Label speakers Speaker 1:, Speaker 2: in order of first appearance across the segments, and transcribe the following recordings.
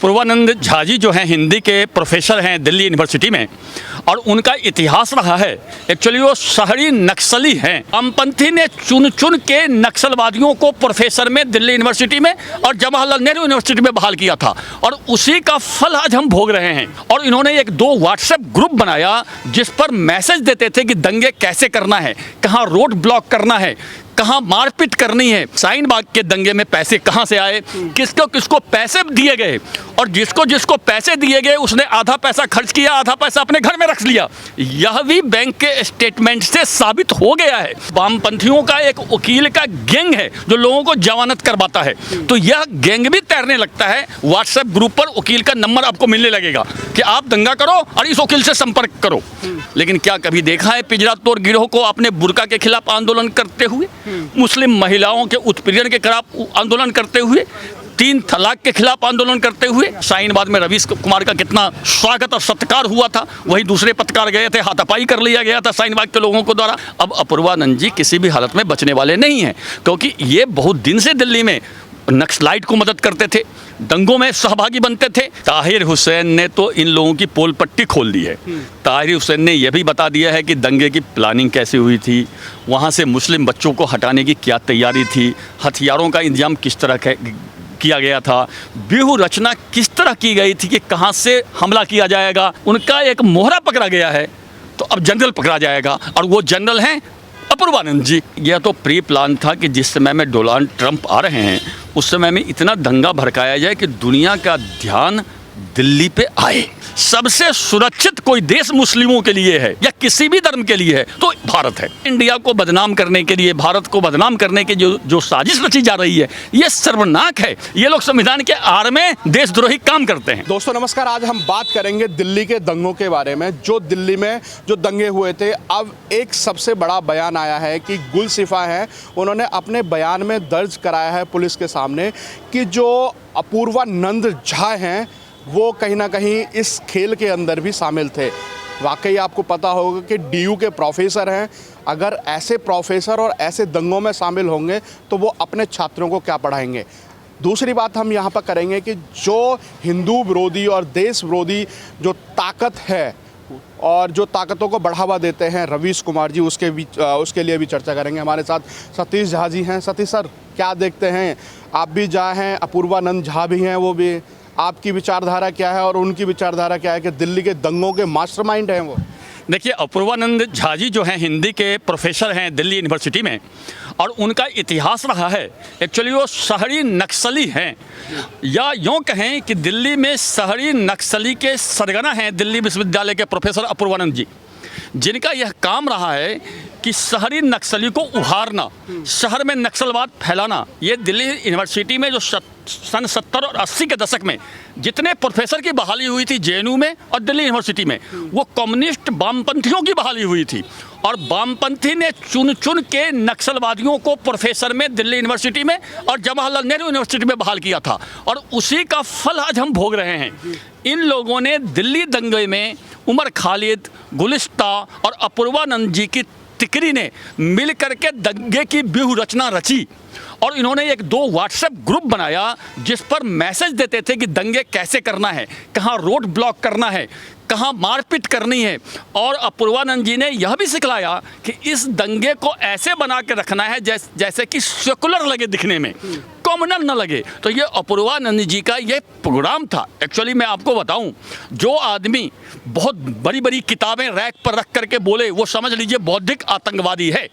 Speaker 1: अपूर्वानंद झा जी जो हैं हिंदी के प्रोफेसर हैं दिल्ली यूनिवर्सिटी में, और उनका इतिहास रहा है। एक्चुअली वो शहरी नक्सली हैं। वामपंथी ने चुन चुन के नक्सलवादियों को प्रोफेसर में दिल्ली यूनिवर्सिटी में और जवाहरलाल नेहरू यूनिवर्सिटी में बहाल किया था, और उसी का फल आज हम भोग रहे हैं। और इन्होंने एक 2 व्हाट्सएप ग्रुप बनाया जिस पर मैसेज देते थे कि दंगे कैसे करना है, कहाँ रोड ब्लॉक करना है, कहाँ मारपीट करनी है, शाहीन बाग के दंगे में पैसे कहाँ से आए, किसको किसको पैसे दिए गए, और जिसको जिसको पैसे दिए गए उसने आधा पैसा खर्च किया, आधा पैसा अपने घर में रख लिया। यह भी बैंक के स्टेटमेंट से साबित हो गया है। वामपंथियों का एक वकील का गैंग है जो लोगों को जमानत करवाता है, तो यह गैंग भी तैरने लगता है। व्हाट्सएप ग्रुप पर वकील का नंबर आपको मिलने लगेगा कि आप दंगा करो और इस वकील से संपर्क करो। लेकिन क्या कभी देखा है पिंजरा तोड़ गिरोह को अपने बुर्का के खिलाफ आंदोलन करते हुए, मुस्लिम महिलाओं के उत्पीड़न के खिलाफ आंदोलन करते हुए, 3 तलाक के खिलाफ आंदोलन करते हुए? शाहीन बाग में रवीश कुमार का कितना स्वागत और सत्कार हुआ था, वही दूसरे पत्रकार गए थे, हाथापाई कर लिया गया था शाहीन बाग के लोगों को द्वारा। अब अपूर्वानंद जी किसी भी हालत में बचने वाले नहीं हैं, क्योंकि ये बहुत दिन से दिल्ली में नक्सलाइट को मदद करते थे, दंगों में सहभागी बनते थे। ताहिर हुसैन ने तो इन लोगों की पोल पट्टी खोल दी है। ताहिर हुसैन ने यह भी बता दिया है कि दंगे की प्लानिंग कैसे हुई थी, वहाँ से मुस्लिम बच्चों को हटाने की क्या तैयारी थी, हथियारों का इंतजाम किस तरह किया गया था, व्यूह रचना किस तरह की गई थी कि कहाँ से हमला किया जाएगा। उनका एक मोहरा पकड़ा गया है, तो अब जनरल पकड़ा जाएगा, और वो जनरल हैं अपूर्वानंद जी। यह तो प्री प्लान था कि जिस समय में डोनाल्ड ट्रंप आ रहे हैं उस समय में इतना दंगा भड़काया जाए कि दुनिया का ध्यान दिल्ली पे आए। सबसे सुरक्षित कोई देश मुस्लिमों के लिए है या किसी भी धर्म के लिए है तो भारत है। इंडिया को बदनाम करने के लिए, भारत को बदनाम करने की जो साजिश रची जा रही है, ये सर्वनाक है। ये लोग संविधान के आड़ में देशद्रोही काम करते हैं।
Speaker 2: दोस्तों नमस्कार, आज हम बात करेंगे दिल्ली के दंगों के बारे में। जो दिल्ली में जो दंगे हुए थे, अब एक सबसे बड़ा बयान आया है कि गुलसिफा हैं, उन्होंने अपने बयान में दर्ज कराया है पुलिस के सामने कि जो अपूर्वानंद झा हैं वो कहीं ना कहीं इस खेल के अंदर भी शामिल थे। वाकई आपको पता होगा कि डीयू के प्रोफेसर हैं। अगर ऐसे प्रोफेसर और ऐसे दंगों में शामिल होंगे तो वो अपने छात्रों को क्या पढ़ाएंगे। दूसरी बात हम यहाँ पर करेंगे कि जो हिंदू विरोधी और देश विरोधी जो ताकत है और जो ताकतों को बढ़ावा देते हैं रवीश कुमार जी, उसके लिए भी चर्चा करेंगे। हमारे साथ सतीश झा जी हैं। सतीश सर, क्या देखते हैं, आप भी झा हैं, अपूर्वानंद झा भी हैं, वो भी, आपकी विचारधारा क्या है और उनकी विचारधारा क्या है कि दिल्ली के दंगों के मास्टरमाइंड हैं वो?
Speaker 1: देखिए, अपूर्वानंद झा जी जो हैं हिंदी के प्रोफेसर हैं दिल्ली यूनिवर्सिटी में, और उनका इतिहास रहा है। एक्चुअली वो शहरी नक्सली हैं, या यूँ कहें कि दिल्ली में शहरी नक्सली के सरगना हैं दिल्ली विश्वविद्यालय के प्रोफेसर अपूर्वानंद जी, जिनका यह काम रहा है कि शहरी नक्सली को उभारना, शहर में नक्सलवाद फैलाना। ये दिल्ली यूनिवर्सिटी में जो सन 70 और 80 के दशक में जितने प्रोफेसर की बहाली हुई थी जेएनयू में और दिल्ली यूनिवर्सिटी में, वो कम्युनिस्ट वामपंथियों की बहाली हुई थी, और वामपंथी ने चुन चुन के नक्सलवादियों को प्रोफेसर में दिल्ली यूनिवर्सिटी में और जवाहरलाल नेहरू यूनिवर्सिटी में बहाल किया था, और उसी का फल आज हम भोग रहे हैं। इन लोगों ने दिल्ली दंगे में उमर खालिद, गुलिस्ता और अपूर्वानंद जी की तिकरी ने मिल करके दंगे की व्यूह रचना रची, और इन्होंने एक 2 व्हाट्सएप ग्रुप बनाया जिस पर मैसेज देते थे कि दंगे कैसे करना है, कहाँ रोड ब्लॉक करना है, कहाँ मारपीट करनी है। और अपूर्वानंद जी ने यह भी सिखलाया कि इस दंगे को ऐसे बना के रखना है जैसे कि सेकुलर लगे दिखने में, कॉमनल न लगे। तो ये अपूर्वानंद जी का ये प्रोग्राम था। एक्चुअली मैं आपको बताऊं, जो आदमी बहुत बड़ी बड़ी किताबें रैक पर रख करके बोले, वो समझ लीजिए बौद्धिक आतंकवादी है।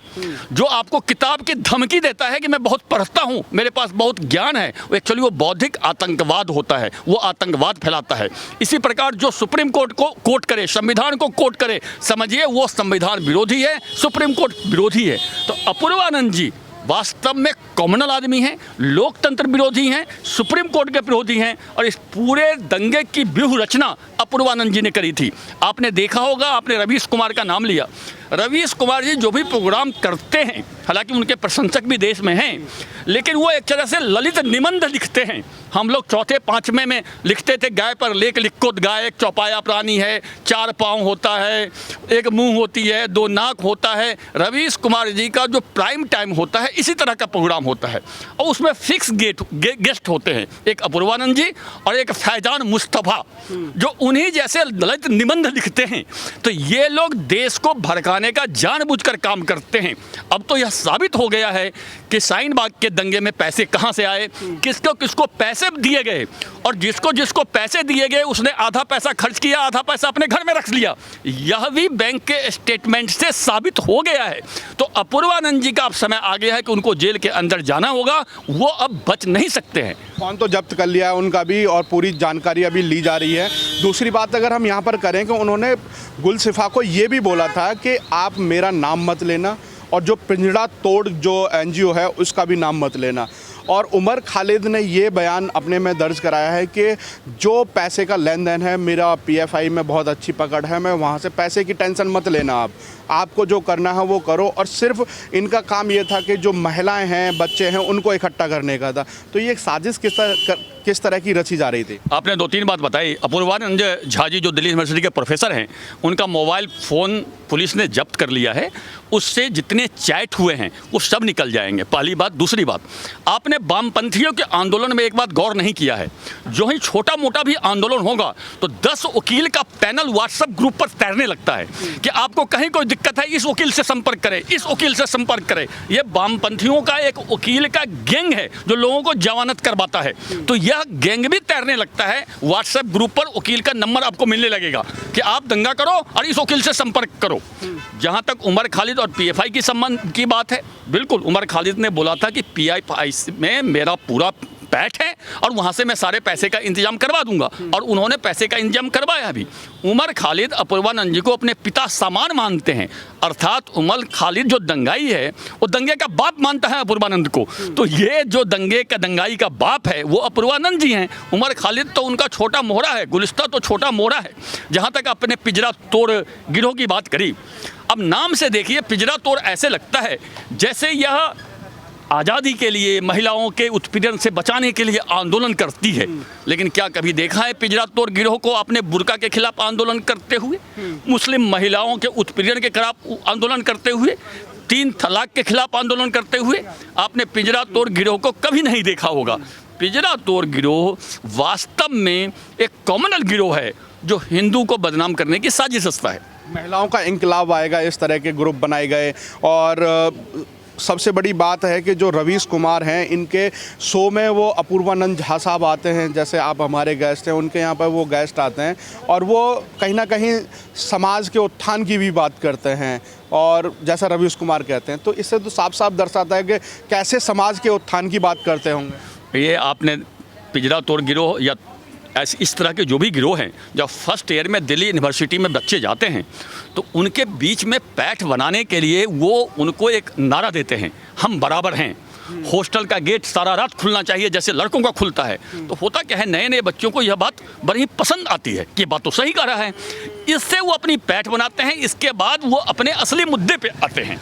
Speaker 1: जो आपको किताब की धमकी देता है कि मैं बहुत पढ़ता हूं, मेरे पास बहुत ज्ञान है, एक्चुअली वो बौद्धिक आतंकवाद होता है, वो आतंकवाद फैलाता है। इसी प्रकार जो सुप्रीम कोर्ट को कोर्ट करे, संविधान को कोर्ट करे, समझिए वो संविधान विरोधी है, सुप्रीम कोर्ट विरोधी है। तो अपूर्वानंद जी वास्तव में कॉमनल आदमी हैं, लोकतंत्र विरोधी हैं, सुप्रीम कोर्ट के विरोधी हैं, और इस पूरे दंगे की व्यूह रचना अपूर्वानंद जी ने करी थी। आपने देखा होगा, आपने रवीश कुमार का नाम लिया, रवीश कुमार जी जो भी प्रोग्राम करते हैं, हालांकि उनके प्रशंसक भी देश में हैं, लेकिन वो एक तरह से ललित निबंध लिखते हैं। हम लोग चौथे पाँचवें में लिखते थे गाय पर लेख लिखो, गाय एक चौपाया प्राणी है, 4 पाँव होता है, एक मुंह होती है, 2 नाक होता है। रवीश कुमार जी का जो प्राइम टाइम होता है इसी तरह का प्रोग्राम होता है और उसमें फिक्स गेस्ट होते हैं, एक अपूर्वानंद जी और एक फैजान मुस्तफ़ा, जो उन्हीं जैसे ललित निबंध लिखते हैं। तो ये लोग देश को भड़काने का जानबूझकर काम करते हैं। अब तो यह साबित हो गया है कि शाहीन बाग के दंगे में पैसे कहाँ से आए, किसको किसको पैसे दिए गए, और जिसको जिसको पैसे दिए गए उसने आधा पैसा खर्च किया, आधा पैसा अपने घर में रख लिया। यह भी बैंक के स्टेटमेंट से साबित हो गया है। तो अपूर्वानंद जी का अब समय आ गया है कि उनको जेल के अंदर जाना होगा, वो अब बच नहीं सकते हैं।
Speaker 2: फोन तो जब्त कर लिया है उनका भी और पूरी जानकारी अभी ली जा रही है। दूसरी बात अगर हम यहाँ पर करें कि उन्होंने गुलसिफा को ये भी बोला था कि आप मेरा नाम मत लेना और जो पिंजड़ा तोड़ जो NGO है उसका भी नाम मत लेना। और उमर खालिद ने ये बयान अपने में दर्ज कराया है कि जो पैसे का लेन देन है, मेरा PFI में बहुत अच्छी पकड़ है, मैं वहाँ से पैसे की टेंशन मत लेना, आपको जो करना है वो करो। और सिर्फ इनका काम ये था कि जो महिलाएं हैं, बच्चे हैं, उनको इकट्ठा करने का था। तो ये एक साजिश किस तरह की रची जा रही थी?
Speaker 1: आपने 2-3 बात बताई। अपूर्वानंद झा जी जो दिल्ली यूनिवर्सिटी के प्रोफेसर हैं, उनका मोबाइल फ़ोन पुलिस ने जब्त कर लिया है। उससे जितने चैट हुए हैं वो सब निकल जाएंगे, पहली बात। दूसरी बात, आपने वामपंथियों के आंदोलन में एक बात गौर नहीं किया है, जो ही छोटा मोटा भी आंदोलन होगा तो 10 वकील का पैनल व्हाट्सएप ग्रुप पर तैरने लगता है कि आपको कहीं कोई दिक्कत है, इस वकील से संपर्क करें, इस वकील से संपर्क करें। ये वामपंथियों का एक वकील का गैंग है जो लोगों को जमानत करवाता है। तो यह गैंग भी तैरने लगता है व्हाट्सएप ग्रुप पर। वकील का नंबर आपको मिलने लगेगा कि आप दंगा करो और इस वकील से संपर्क करो। जहां तक उमर खालिद और PFI की संबंध की बात है, बिल्कुल उमर खालिद ने बोला था कि PFI में मेरा पूरा पैठ है और वहाँ से मैं सारे पैसे का इंतजाम करवा दूंगा, और उन्होंने पैसे का इंतजाम करवाया भी। उमर खालिद अपूर्वानंद जी को अपने पिता समान मानते हैं, अर्थात उमर खालिद जो दंगाई है वो दंगे का बाप मानता है अपूर्वानंद को। तो ये जो दंगे का दंगाई का बाप है वो अपूर्वानंद जी हैं। उमर खालिद तो उनका छोटा मोहरा है, गुलिस्ता तो छोटा मोहरा है। जहाँ तक अपने पिंजरा तोड़ गिरोह की बात करी, अब नाम से देखिए पिंजरा तोड़ ऐसे लगता है जैसे यह आज़ादी के लिए, महिलाओं के उत्पीड़न से बचाने के लिए आंदोलन करती है। लेकिन क्या कभी देखा है पिंजरा तोड़ गिरोह को आपने बुर्का के खिलाफ आंदोलन करते हुए, मुस्लिम महिलाओं के उत्पीड़न के खिलाफ आंदोलन करते हुए, 3 तलाक के खिलाफ आंदोलन करते हुए? आपने पिंजरा तोड़ गिरोह को कभी नहीं देखा होगा। पिंजरा तोड़ गिरोह वास्तव में एक कॉमनल गिरोह है जो हिंदू को बदनाम करने की साजिश रचता है।
Speaker 2: महिलाओं का इंकलाब आएगा, इस तरह के ग्रुप बनाए गए। और सबसे बड़ी बात है कि जो रवीश कुमार हैं, इनके शो में वो अपूर्वानंद झा साहब आते हैं, जैसे आप हमारे गेस्ट हैं, उनके यहाँ पर वो गेस्ट आते हैं और वो कहीं ना कहीं समाज के उत्थान की भी बात करते हैं, और जैसा रवीश कुमार कहते हैं। तो इससे तो साफ साफ दर्शाता है कि कैसे समाज के उत्थान की बात करते होंगे।
Speaker 1: ये आपने पिंजरा तोड़ गिरोह या इस तरह के जो भी गिरोह हैं, जब फर्स्ट ईयर में दिल्ली यूनिवर्सिटी में बच्चे जाते हैं तो उनके बीच में पैठ बनाने के लिए वो उनको एक नारा देते हैं, हम बराबर हैं, हॉस्टल का गेट सारा रात खुलना चाहिए जैसे लड़कों का खुलता है। तो होता क्या है, नए नए बच्चों को यह बात बड़ी पसंद आती है कि बात तो सही कह रहा है, इससे वो अपनी पैठ बनाते हैं। इसके बाद वो अपने असली मुद्दे पे आते हैं।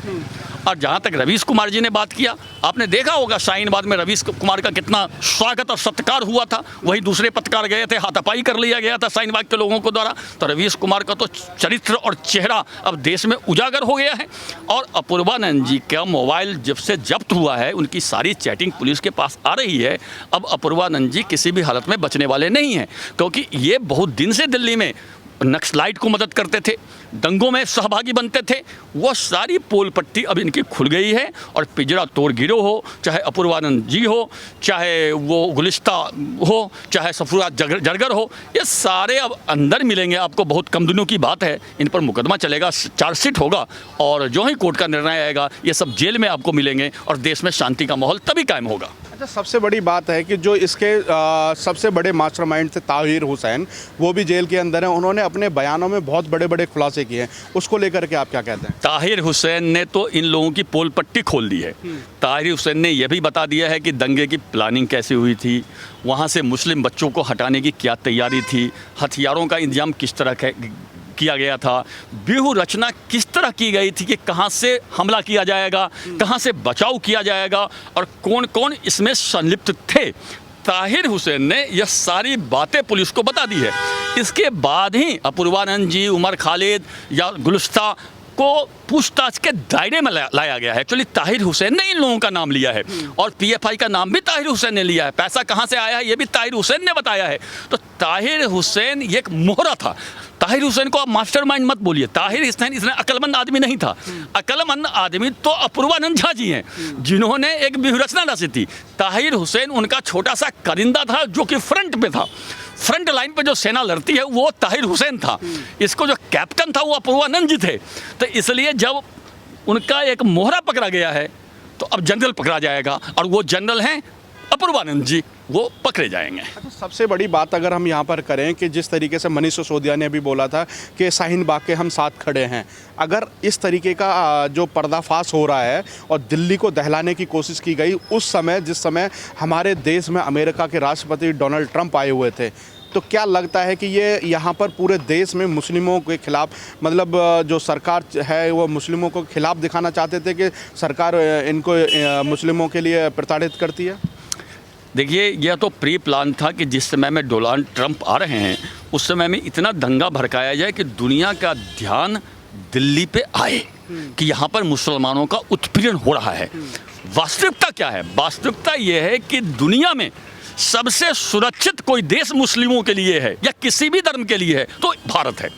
Speaker 1: और जहाँ तक रवीश कुमार जी ने बात किया, आपने देखा होगा शाहीन बाग में रवीश कुमार का कितना स्वागत और सत्कार हुआ था। वही दूसरे पत्रकार गए थे, हाथापाई कर लिया गया था शाहीन बाग के लोगों को द्वारा। तो रवीश कुमार का तो चरित्र और चेहरा अब देश में उजागर हो गया है। और अपूर्वानंद जी का मोबाइल जब से जब्त हुआ है, उनकी सारी चैटिंग पुलिस के पास आ रही है। अब अपूर्वानंद जी किसी भी हालत में बचने वाले नहीं हैं, क्योंकि ये बहुत दिन से दिल्ली में नक्सलाइट को मदद करते थे, दंगों में सहभागी बनते थे। वो सारी पोल पट्टी अब इनकी खुल गई है। और पिंजरा तोड़ गिरोह हो, चाहे अपूर्वानंद जी हो, चाहे वो गुलिस्ता हो, चाहे सफूरा जरगर हो, ये सारे अब अंदर मिलेंगे। आपको बहुत कम दिनों की बात है, इन पर मुकदमा चलेगा, चार्जशीट होगा, और जो ही कोर्ट का निर्णय आएगा ये सब जेल में आपको मिलेंगे और देश में शांति का माहौल तभी कायम होगा।
Speaker 2: अच्छा, सबसे बड़ी बात है कि जो इसके सबसे बड़े मास्टरमाइंड थे ताहिर हुसैन, वो भी जेल के अंदर हैं। उन्होंने अपने बयानों में बहुत बड़े बड़े खुलासे किए हैं, उसको लेकर के आप क्या कहते हैं?
Speaker 1: ताहिर हुसैन ने तो इन लोगों की पोल पट्टी खोल दी है। ताहिर हुसैन ने यह भी बता दिया है कि दंगे की प्लानिंग कैसे हुई थी, वहाँ से मुस्लिम बच्चों को हटाने की क्या तैयारी थी, हथियारों का इंतजाम किस तरह किया गया था, व्यूह रचना किस तरह की गई थी कि कहाँ से हमला किया जाएगा, कहाँ से बचाव किया जाएगा और कौन कौन इसमें संलिप्त थे, ताहिर हुसैन ने यह सारी बातें पुलिस को बता दी है। इसके बाद ही अपूर्वानंद जी, उमर खालिद या गुलस्ता को पूछताछ के दायरे में लाया गया है। एक्चुअली ताहिर हुसैन ने इन लोगों का नाम लिया है और पीएफआई का नाम भी ताहिर हुसैन ने लिया है। पैसा कहाँ से आया है ये भी ताहिर हुसैन ने बताया है। तो ताहिर हुसैन ये एक मोहरा था। ताहिर हुसैन को आप मास्टरमाइंड मत बोलिए। ताहिर हुसैन इतना अक्लमंद आदमी नहीं था। अक्लमंद आदमी तो अपूर्वानंद झा जी हैं, जिन्होंने एक व्यूहरचना रची थी। ताहिर हुसैन उनका छोटा सा करिंदा था जो कि फ्रंट पे था। फ्रंट लाइन पे जो सेना लड़ती है वो ताहिर हुसैन था। इसको जो कैप्टन था वो अपूर्वानंद जी थे। तो इसलिए जब उनका एक मोहरा पकड़ा गया है तो अब जनरल पकड़ा जाएगा और वो जनरल हैं अपूर्वानंद जी, वो पकड़े जाएंगे।
Speaker 2: अच्छा, सबसे बड़ी बात अगर हम यहाँ पर करें कि जिस तरीके से मनीष सिसोदिया ने भी बोला था कि शाहीन बाग के हम साथ खड़े हैं, अगर इस तरीके का जो पर्दाफाश हो रहा है और दिल्ली को दहलाने की कोशिश की गई उस समय जिस समय हमारे देश में अमेरिका के राष्ट्रपति डोनाल्ड ट्रंप आए हुए थे, तो क्या लगता है कि ये यहाँ पर पूरे देश में मुस्लिमों के खिलाफ, मतलब जो सरकार है वो मुस्लिमों को खिलाफ दिखाना चाहते थे कि सरकार इनको मुस्लिमों के लिए प्रताड़ित करती है?
Speaker 1: देखिए, यह तो प्री प्लान था कि जिस समय में डोनाल्ड ट्रंप आ रहे हैं उस समय में इतना दंगा भड़काया जाए कि दुनिया का ध्यान दिल्ली पे आए कि यहाँ पर मुसलमानों का उत्पीड़न हो रहा है। वास्तविकता क्या है? वास्तविकता यह है कि दुनिया में सबसे सुरक्षित कोई देश मुस्लिमों के लिए है या किसी भी धर्म के लिए है तो भारत है।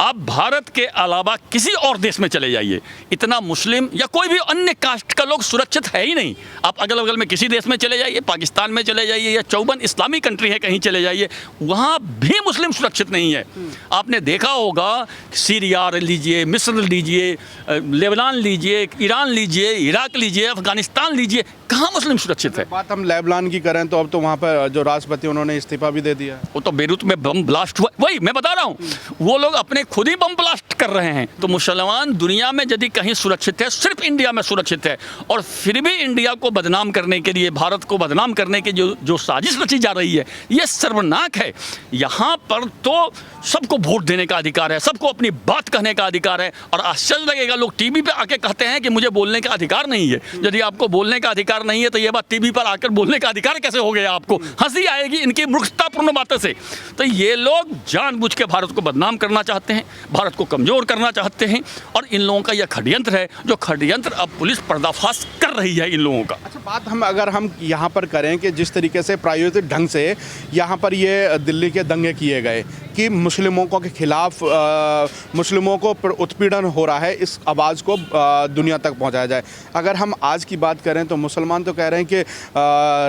Speaker 1: आप भारत के अलावा किसी और देश में चले जाइए, इतना मुस्लिम या कोई भी अन्य कास्ट का लोग सुरक्षित है ही नहीं। आप अगल बगल में किसी देश में चले जाइए, पाकिस्तान में चले जाइए या 54 इस्लामी कंट्री है कहीं चले जाइए, वहाँ भी मुस्लिम सुरक्षित नहीं है। आपने देखा होगा सीरिया लीजिए, मिस्र लीजिए, लेबनान लीजिए, ईरान लीजिए, इराक लीजिए, अफगानिस्तान लीजिए, कहाँ मुस्लिम सुरक्षित है?
Speaker 2: बात हम लेबनान की करें तो अब तो वहाँ पर जो राष्ट्रपति उन्होंने इस्तीफा भी दे दिया।
Speaker 1: वो तो बेरूत में बम ब्लास्ट हुआ, वही मैं बता रहा हूँ, वो लोग अपने खुद ही बम ब्लास्ट कर रहे हैं। तो मुसलमान दुनिया में यदि कहीं सुरक्षित है सिर्फ इंडिया में सुरक्षित है। और फिर भी इंडिया को बदनाम करने के लिए, भारत को बदनाम करने की जो साजिश रची जा रही है ये सर्वनाक है। यहाँ पर तो सबको वोट देने का अधिकार है, सबको अपनी बात कहने का अधिकार है। और आश्चर्य लगेगा, लोग टीवी पे आके कहते हैं कि मुझे बोलने का अधिकार नहीं है। यदि आपको बोलने का अधिकार नहीं है तो ये बात टीवी पर आकर बोलने का अधिकार कैसे हो गया? आपको हंसी आएगी इनकी मूर्खतापूर्ण बातों से। तो ये लोग जानबूझ के भारत को बदनाम करना चाहते हैं, भारत को कमजोर करना चाहते हैं और इन लोगों का यह षड्यंत्र है, जो षड्यंत्र अब पुलिस पर्दाफाश कर रही है इन लोगों का।
Speaker 2: अच्छा, बात अगर हम यहाँ पर करें कि जिस तरीके से प्रायोजित ढंग से यहाँ पर ये दिल्ली के दंगे किए गए कि मुस्लिमों के खिलाफ मुस्लिमों को उत्पीड़न हो रहा है, इस आवाज़ को दुनिया तक पहुँचाया जाए। अगर हम आज की बात करें तो मुसलमान तो कह रहे हैं कि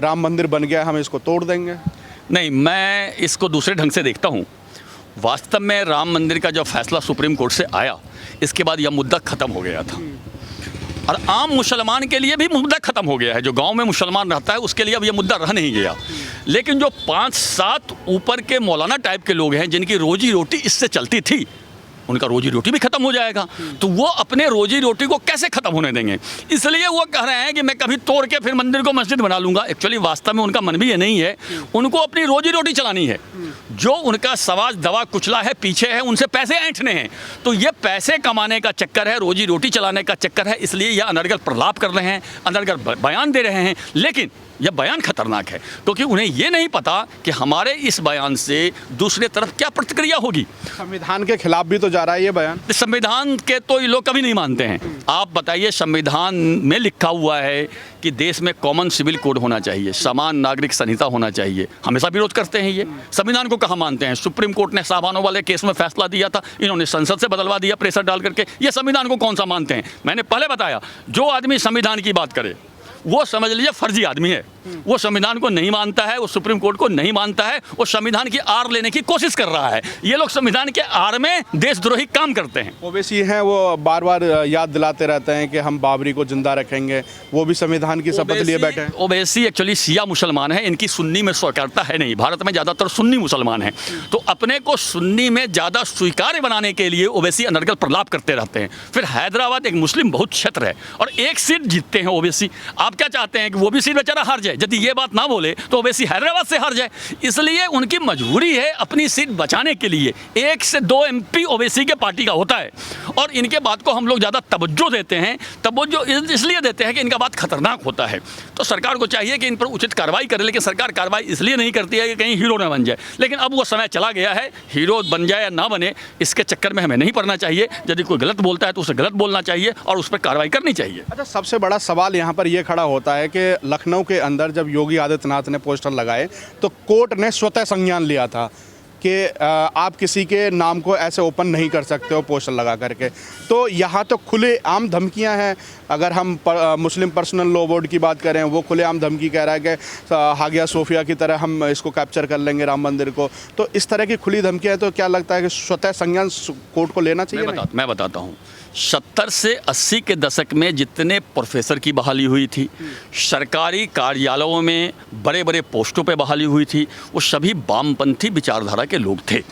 Speaker 2: राम मंदिर बन गया, हम इसको तोड़ देंगे।
Speaker 1: नहीं, मैं इसको दूसरे ढंग से देखता हूँ। वास्तव में राम मंदिर का जो फैसला सुप्रीम कोर्ट से आया, इसके बाद यह मुद्दा ख़त्म हो गया था और आम मुसलमान के लिए भी मुद्दा ख़त्म हो गया है। जो गांव में मुसलमान रहता है उसके लिए अब यह मुद्दा रह नहीं गया। लेकिन जो 5-7 ऊपर के मौलाना टाइप के लोग हैं जिनकी रोजी रोटी इससे चलती थी, उनका रोजी रोटी भी खत्म हो जाएगा। तो वो अपने रोजी रोटी को कैसे खत्म होने देंगे? इसलिए वो कह रहे हैं कि मैं कभी तोड़ के फिर मंदिर को मस्जिद बना लूँगा। एक्चुअली वास्तव में उनका मन भी ये नहीं है, उनको अपनी रोजी रोटी चलानी है। जो उनका समाज दबा कुचला है, पीछे है, उनसे पैसे ऐंठने हैं। तो ये पैसे कमाने का चक्कर है, रोजी रोटी चलाने का चक्कर है। इसलिए यह अनर्गल प्रलाप कर रहे हैं, अनर्गल बयान दे रहे हैं। लेकिन यह बयान खतरनाक है क्योंकि उन्हें ये नहीं पता कि हमारे इस बयान से दूसरे तरफ क्या प्रतिक्रिया होगी।
Speaker 2: संविधान के खिलाफ भी तो जा रहा है ये बयान।
Speaker 1: संविधान के तो ये लोग कभी नहीं मानते हैं। आप बताइए, संविधान में लिखा हुआ है कि देश में कॉमन सिविल कोड होना चाहिए, समान नागरिक संहिता होना चाहिए। हमेशा विरोध करते हैं ये। संविधान को कहाँ मानते हैं? सुप्रीम कोर्ट ने साहबानों वाले केस में फैसला दिया था, इन्होंने संसद से बदलवा दिया प्रेशर डाल करके। ये संविधान को कौन सा मानते हैं? मैंने पहले बताया, जो आदमी संविधान की बात करे वो समझ लीजिए फर्जी आदमी है। वो संविधान को नहीं मानता है, वो सुप्रीम कोर्ट को नहीं मानता है, वो संविधान की आड़ लेने की कोशिश कर रहा है। ये लोग संविधान के आड़ में देशद्रोही काम करते हैं।
Speaker 2: ओवैसी हैं, वो बार बार याद दिलाते रहते हैं कि हम बाबरी को जिंदा रखेंगे। वो भी संविधान की शपथ लिए बैठे हैं।
Speaker 1: ओवैसी एक्चुअली शिया मुसलमान है, इनकी सुन्नी में स्वीकारता है नहीं। भारत में ज़्यादातर सुन्नी मुसलमान हैं, तो अपने को सुन्नी में ज़्यादा स्वीकार्य बनाने के लिए ओवैसी अनर्गल प्रलाप करते रहते हैं। फिर हैदराबाद एक मुस्लिम बहुत क्षेत्र है और एक सीट जीतते हैं ओवैसी। आप क्या चाहते हैं कि वो भी सीट बेचारा हार जाए? जाए, यदि ये बात ना बोले तो ओवैसी हैदराबाद से हार जाए। इसलिए उनकी मजबूरी है अपनी सीट बचाने के लिए 1 से 2 MP ओवैसी के पार्टी का होता है, और इनके बात को हम लोग ज़्यादा तवज्जो देते हैं। तवज्जो इसलिए देते हैं कि इनका बात खतरनाक होता है। तो सरकार को चाहिए कि इन पर उचित कार्रवाई करे, लेकिन सरकार कार्रवाई इसलिए नहीं करती है कि कहीं हीरो न बन जाए। लेकिन अब वो समय चला गया है, हीरो बन जाए या ना बने इसके चक्कर में हमें नहीं पड़ना चाहिए। यदि कोई गलत बोलता है तो उसे गलत बोलना चाहिए और उस पर कार्रवाई करनी चाहिए।
Speaker 2: अच्छा, सबसे बड़ा सवाल यहाँ पर यह खड़ा होता है कि लखनऊ के अंदर जब योगी आदित्यनाथ ने पोस्टर लगाए तो कोर्ट ने स्वतः संज्ञान लिया था कि आप किसी के नाम को ऐसे ओपन नहीं कर सकते हो पोस्टर लगा करके। तो यहाँ तो खुले आम धमकियाँ हैं। अगर हम मुस्लिम पर्सनल लॉ बोर्ड की बात करें, वो खुलेआम धमकी कह रहा है कि हागिया सोफिया की तरह हम इसको कैप्चर कर लेंगे राम मंदिर को। तो इस तरह की खुली धमकियाँ, तो क्या लगता है कि स्वतः संज्ञान कोर्ट को लेना चाहिए?
Speaker 1: मैं बताता हूँ, 70 से 80 के दशक में जितने प्रोफेसर की बहाली हुई थी, सरकारी कार्यालयों में बड़े बड़े पोस्टों पे बहाली हुई थी, वो सभी वामपंथी विचारधारा के लोग थे।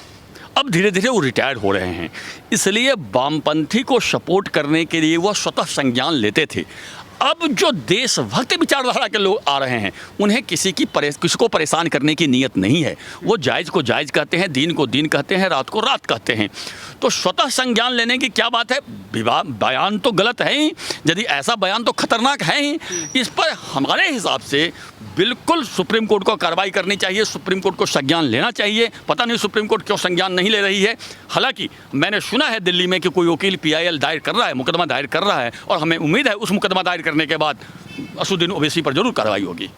Speaker 1: अब धीरे धीरे वो रिटायर्ड हो रहे हैं, इसलिए वामपंथी को सपोर्ट करने के लिए वो स्वतः संज्ञान लेते थे। अब जो देशभक्त विचारधारा के लोग आ रहे हैं, उन्हें किसी को परेशान करने की नीयत नहीं है। वो जायज़ को जायज़ कहते हैं, दीन को दीन कहते हैं, रात को रात कहते हैं। तो स्वतः संज्ञान लेने की क्या बात है? बयान तो गलत है ही, यदि ऐसा बयान तो खतरनाक है ही। इस पर हमारे हिसाब से बिल्कुल सुप्रीम कोर्ट को कार्रवाई करनी चाहिए, सुप्रीम कोर्ट को संज्ञान लेना चाहिए। पता नहीं सुप्रीम कोर्ट क्यों संज्ञान नहीं ले रही है। हालांकि मैंने सुना है दिल्ली में कि कोई वकील PIL दायर कर रहा है, मुकदमा दायर कर रहा है, और हमें उम्मीद है उस मुकदमा दायर करने के बाद असुद्दीन ओवैसी पर जरूर कार्रवाई होगी।